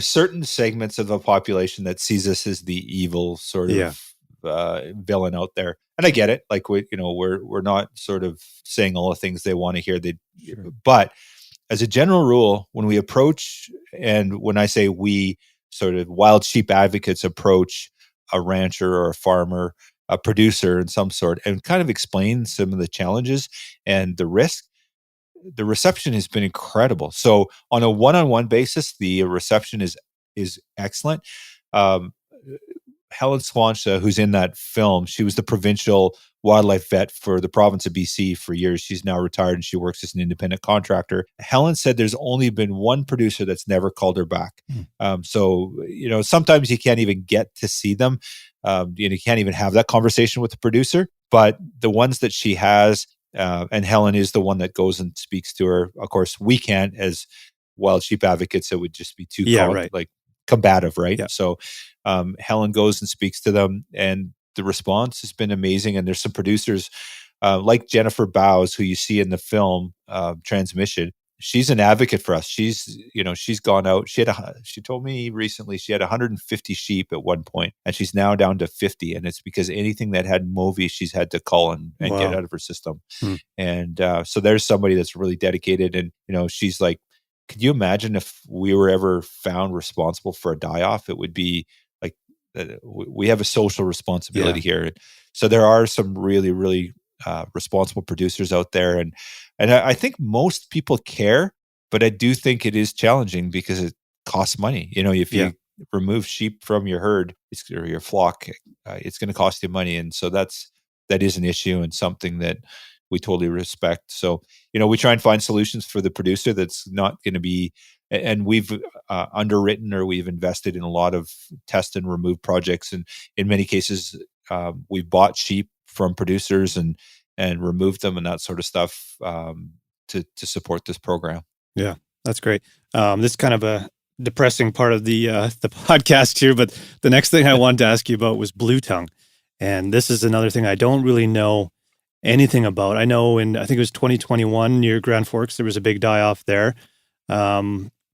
certain segments of the population that sees us as the evil sort of villain out there, and I get it. Like we're not sort of saying all the things they want to hear. Sure. But as a general rule, when we approach, and when I say we, sort of wild sheep advocates approach a rancher or a farmer, a producer in some sort and kind of explain some of the challenges and the risk, the reception has been incredible. So on a one-on-one basis, the reception is excellent. Um, Helen Swansha, who's in that film, she was the provincial wildlife vet for the province of BC for years. She's now retired and she works as an independent contractor. Helen said there's only been one producer that's never called her back. So, sometimes you can't even get to see them. You can't even have that conversation with the producer. But the ones that she has, and Helen is the one that goes and speaks to her. Of course, we can't as wild sheep advocates. It would just be too combative, right? Yeah. So Helen goes and speaks to them, and the response has been amazing. And there's some producers like Jennifer Bowes, who you see in the film Transmission. She's an advocate for us. She's gone out. She told me recently she had 150 sheep at one point, and she's now down to 50. And it's because anything that had Movi, she's had to call and get out of her system. And so there's somebody that's really dedicated. And she's like, could you imagine if we were ever found responsible for a die-off? It would be like we have a social responsibility here. So there are some really, really responsible producers out there, and I think most people care, but I do think it is challenging because it costs money. If you remove sheep from your herd or your flock, it's going to cost you money, and so that is an issue and something that we totally respect. So we try and find solutions for the producer that's not going to be. And we've underwritten or we've invested in a lot of test and remove projects, and in many cases, we've bought sheep from producers and removed them and that sort of stuff to support this program. Yeah, that's great. This is kind of a depressing part of the podcast here, but the next thing I wanted to ask you about was blue tongue, and this is another thing I don't really know anything about. I know I think it was 2021 near Grand Forks, there was a big die-off there.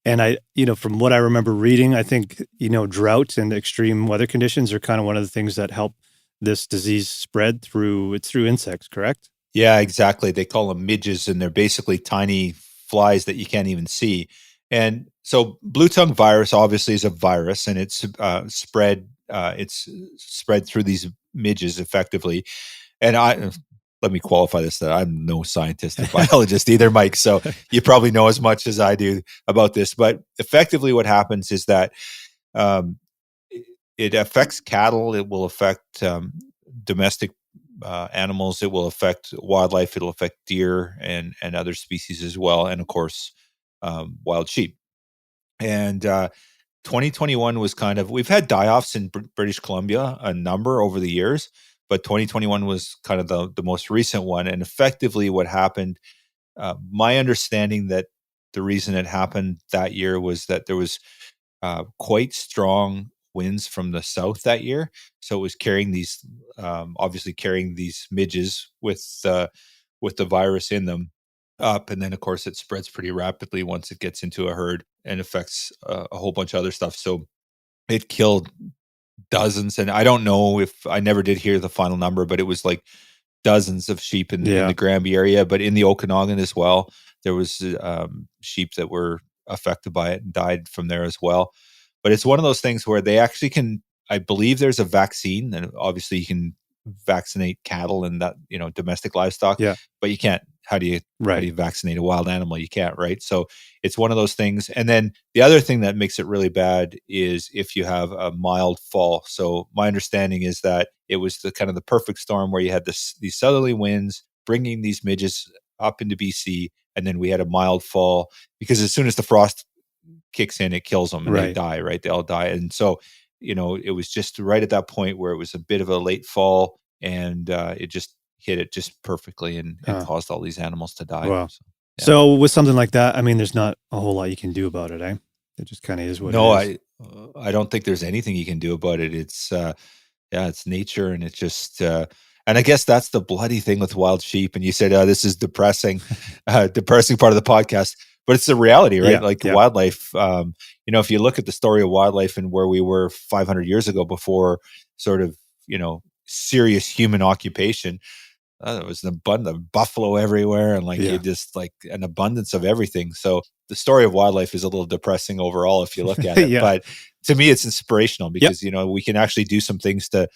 And I, from what I remember reading, I think, drought and extreme weather conditions are kind of one of the things that help this disease spread through insects, correct? Yeah, exactly. They call them midges, and they're basically tiny flies that you can't even see. And so blue tongue virus obviously is a virus, and it's spread through these midges effectively. And let me qualify this that I'm no scientist or biologist either, Mike. So you probably know as much as I do about this. But effectively what happens is that it affects cattle. It will affect domestic animals. It will affect wildlife. It'll affect deer and other species as well. And of course, wild sheep. And 2021 was we've had die-offs in British Columbia, a number over the years, but 2021 was kind of the most recent one. And effectively what happened, my understanding that the reason it happened that year was that there was quite strong winds from the south that year. So it was carrying these, obviously carrying these midges with the virus in them up. And then of course it spreads pretty rapidly once it gets into a herd and affects a whole bunch of other stuff. So it killed dozens, and I don't know if I never did hear the final number, but it was like dozens of sheep in the Granby area, but in the Okanagan as well. There was sheep that were affected by it and died from there as well. But it's one of those things where they actually can, I believe there's a vaccine, and obviously you can vaccinate cattle and that, domestic livestock, but you can't. How do you vaccinate a wild animal? You can't, right? So it's one of those things. And then the other thing that makes it really bad is if you have a mild fall. So my understanding is that it was the kind of the perfect storm where you had these southerly winds bringing these midges up into BC, and then we had a mild fall because as soon as the frost kicks in, it kills them and they die, right? They all die. And so, it was just right at that point where it was a bit of a late fall, and it just hit it just perfectly and caused all these animals to die. Wow. So with something like that, I mean, there's not a whole lot you can do about it, eh? It just kind of is what it is. No, I don't think there's anything you can do about it. It's it's nature, and it's just and I guess that's the bloody thing with wild sheep. And you said this is depressing, depressing part of the podcast, but it's the reality, right? Wildlife. If you look at the story of wildlife and where we were 500 years ago before sort of serious human occupation. There was an abundance of buffalo everywhere, and you just an abundance of everything. So the story of wildlife is a little depressing overall if you look at it. But to me, it's inspirational because we can actually do some things to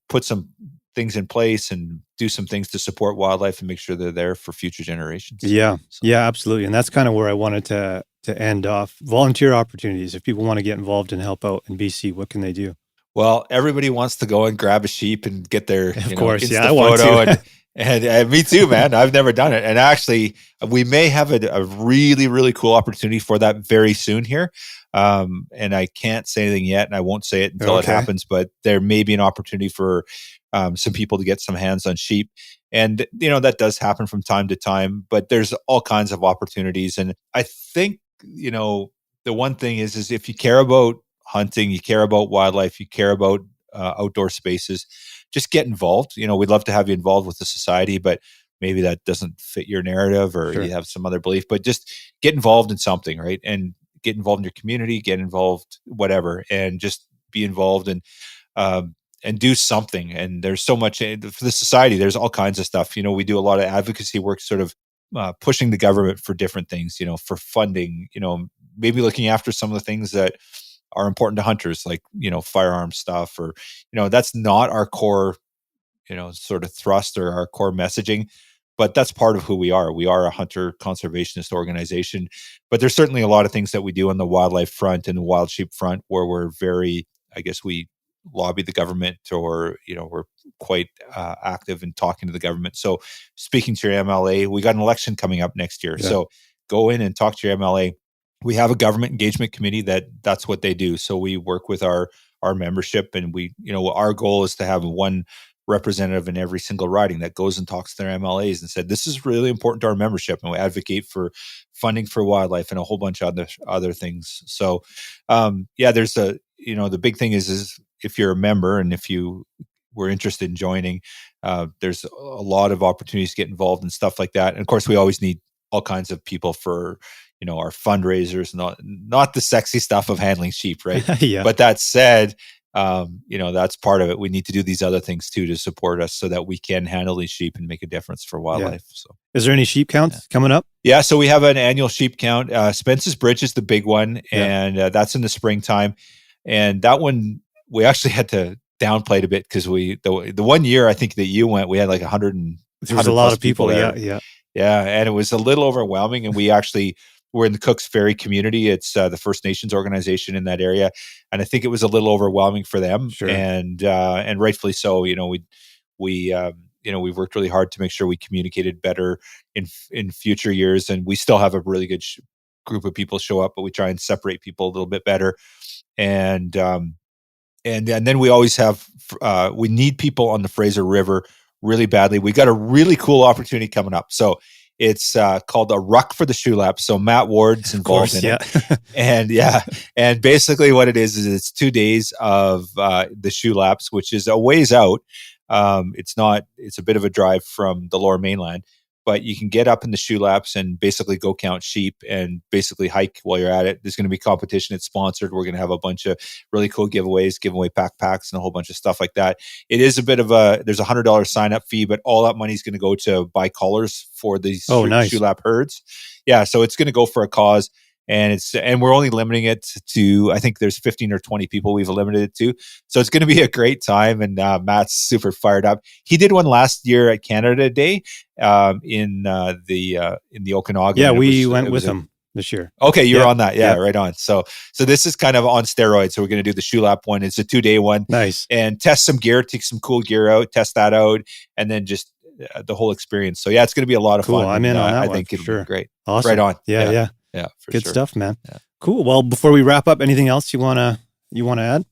put some things in place and do some things to support wildlife and make sure they're there for future generations. Yeah. So. Yeah, absolutely. And that's kind of where I wanted to end off. Volunteer opportunities. If people want to get involved and help out in BC, what can they do? Well, everybody wants to go and grab a sheep and get their Insta I want photo to. and me too, man. I've never done it. And actually, we may have a really, really cool opportunity for that very soon here. And I can't say anything yet, and I won't say it until it happens, but there may be an opportunity for some people to get some hands on sheep. And, that does happen from time to time, but there's all kinds of opportunities. And I think, the one thing is if you care about hunting, you care about wildlife, you care about outdoor spaces, just get involved. We'd love to have you involved with the society, but maybe that doesn't fit your narrative or you have some other belief, but just get involved in something, right? And get involved in your community, get involved, whatever, and just be involved and do something. And there's so much for the society. There's all kinds of stuff. We do a lot of advocacy work, sort of pushing the government for different things, for funding, maybe looking after some of the things that are important to hunters, like, firearm stuff, or, that's not our core, sort of thrust or our core messaging, but that's part of who we are. We are a hunter conservationist organization, but there's certainly a lot of things that we do on the wildlife front and the wild sheep front where we're very, I guess we lobby the government, or, we're quite active in talking to the government. So speaking to your MLA, we got an election coming up next year. Yeah. So go in and talk to your MLA. We have a government engagement committee that's what they do. So we work with our membership, and we, our goal is to have one representative in every single riding that goes and talks to their MLAs and said, this is really important to our membership. And we advocate for funding for wildlife and a whole bunch of other things. So, there's the big thing is if you're a member and if you were interested in joining, there's a lot of opportunities to get involved and stuff like that. And of course, we always need all kinds of people for, our fundraisers, not the sexy stuff of handling sheep, right? Yeah. But that said, that's part of it. We need to do these other things too to support us so that we can handle these sheep and make a difference for wildlife. Yeah. So, is there any sheep counts coming up? Yeah, so we have an annual sheep count. Spence's Bridge is the big one, and that's in the springtime. And that one we actually had to downplay it a bit because the 1 year I think that you went, we had like 100 and there was a lot of people there. Yeah, and it was a little overwhelming. And we actually we're in the Cooks Ferry community. It's the First Nations organization in that area, and I think it was a little overwhelming for them. Sure. And rightfully so. We've worked really hard to make sure we communicated better in future years, and we still have a really good group of people show up, but we try and separate people a little bit better. And then we always have we need people on the Fraser River really badly. We got a really cool opportunity coming up. So it's called a Ruck for the Shoe Lap. So Matt Ward's involved in it. And basically what it is it's 2 days of the shoe laps, which is a ways out. It's a bit of a drive from the Lower Mainland, but you can get up in the shoe laps and basically go count sheep and basically hike while you're at it. There's going to be competition. It's sponsored. We're going to have a bunch of really cool giveaways, give away backpacks and a whole bunch of stuff like that. It is a bit of there's $100 sign up fee, but all that money is going to go to buy collars for these shoe lap herds. Yeah. So it's going to go for a cause. And we're only limiting it to, I think there's 15 or 20 people we've limited it to. So it's going to be a great time. And Matt's super fired up. He did one last year at Canada Day in the Okanagan. Yeah, we went with him this year. Okay, you're on that. Yeah, right on. So this is kind of on steroids. So we're going to do the shoe lap one. It's a 2-day one. Nice. And test some gear, take some cool gear out, test that out, and then just the whole experience. So yeah, it's going to be a lot of fun. I'm in on that I think it'll be great. Awesome. Right on. Yeah. Yeah, for good sure. stuff, man. Yeah. Cool. Well, before we wrap up, anything else you wanna add?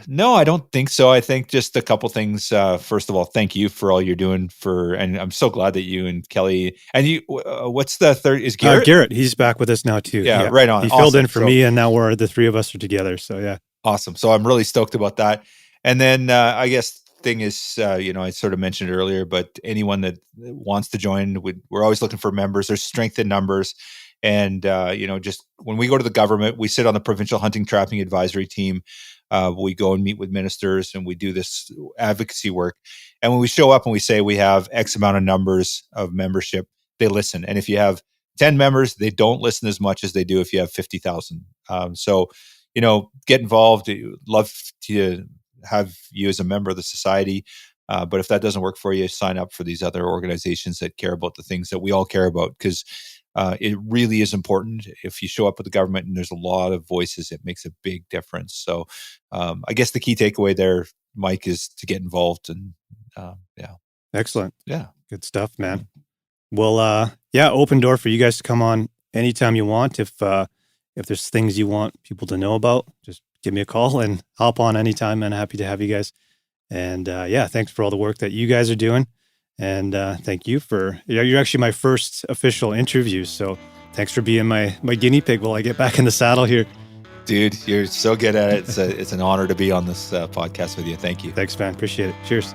No, I don't think so. I think just a couple things. First of all, thank you for all you're doing and I'm so glad that you and Kelly and you. What's the third? Is Garrett? Garrett, he's back with us now too. Yeah, right on. He filled in for me, and now the three of us are together. So yeah, awesome. So I'm really stoked about that. And then I guess thing is, I sort of mentioned it earlier, but anyone that wants to join, we're always looking for members. There's strength in numbers. And, just when we go to the government, we sit on the provincial hunting trapping advisory team. We go and meet with ministers and we do this advocacy work. And when we show up and we say we have X amount of numbers of membership, they listen. And if you have 10 members, they don't listen as much as they do if you have 50,000. So, get involved. Love to have you as a member of the society. But if that doesn't work for you, sign up for these other organizations that care about the things that we all care about, because it really is important. If you show up with the government and there's a lot of voices, it makes a big difference. So I guess the key takeaway there, Mike, is to get involved. And yeah. Excellent. Yeah. Good stuff, man. Well, open door for you guys to come on anytime you want. If there's things you want people to know about, just give me a call and hop on anytime, man. Happy to have you guys. And thanks for all the work that you guys are doing. And thank you you're actually my first official interview. So thanks for being my guinea pig while I get back in the saddle here. Dude, you're so good at it. It's an honor to be on this podcast with you. Thank you. Thanks, man. Appreciate it. Cheers.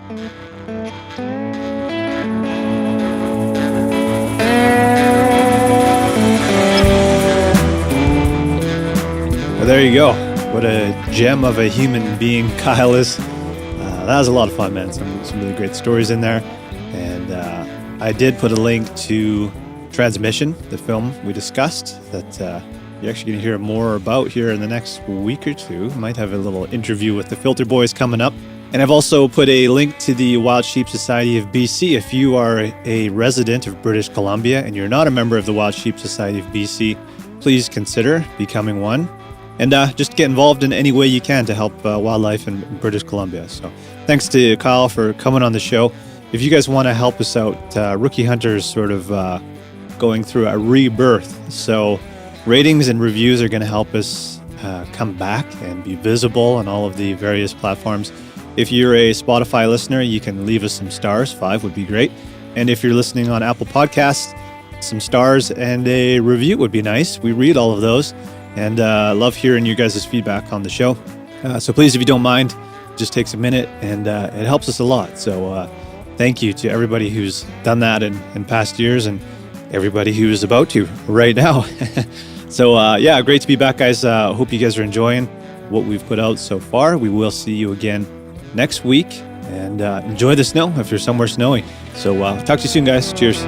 Well, there you go. What a gem of a human being Kyle is. That was a lot of fun, man. Some really great stories in there. And I did put a link to Transmission, the film we discussed, that you're actually going to hear more about here in the next week or two. Might have a little interview with the Filter Boys coming up. And I've also put a link to the Wild Sheep Society of BC. If you are a resident of British Columbia and you're not a member of the Wild Sheep Society of BC, please consider becoming one. And just get involved in any way you can to help wildlife in British Columbia. So thanks to Kyle for coming on the show. If you guys want to help us out, Rookie Hunter's sort of going through a rebirth. So ratings and reviews are going to help us come back and be visible on all of the various platforms. If you're a Spotify listener, you can leave us some stars. 5 would be great. And if you're listening on Apple Podcasts, some stars and a review would be nice. We read all of those. And love hearing your guys' feedback on the show. So please, if you don't mind, just takes a minute, and it helps us a lot. So thank you to everybody who's done that in past years, and everybody who's about to right now. So great to be back, guys. Hope you guys are enjoying what we've put out so far. We will see you again next week, and enjoy the snow if you're somewhere snowy. So talk to you soon, guys. Cheers.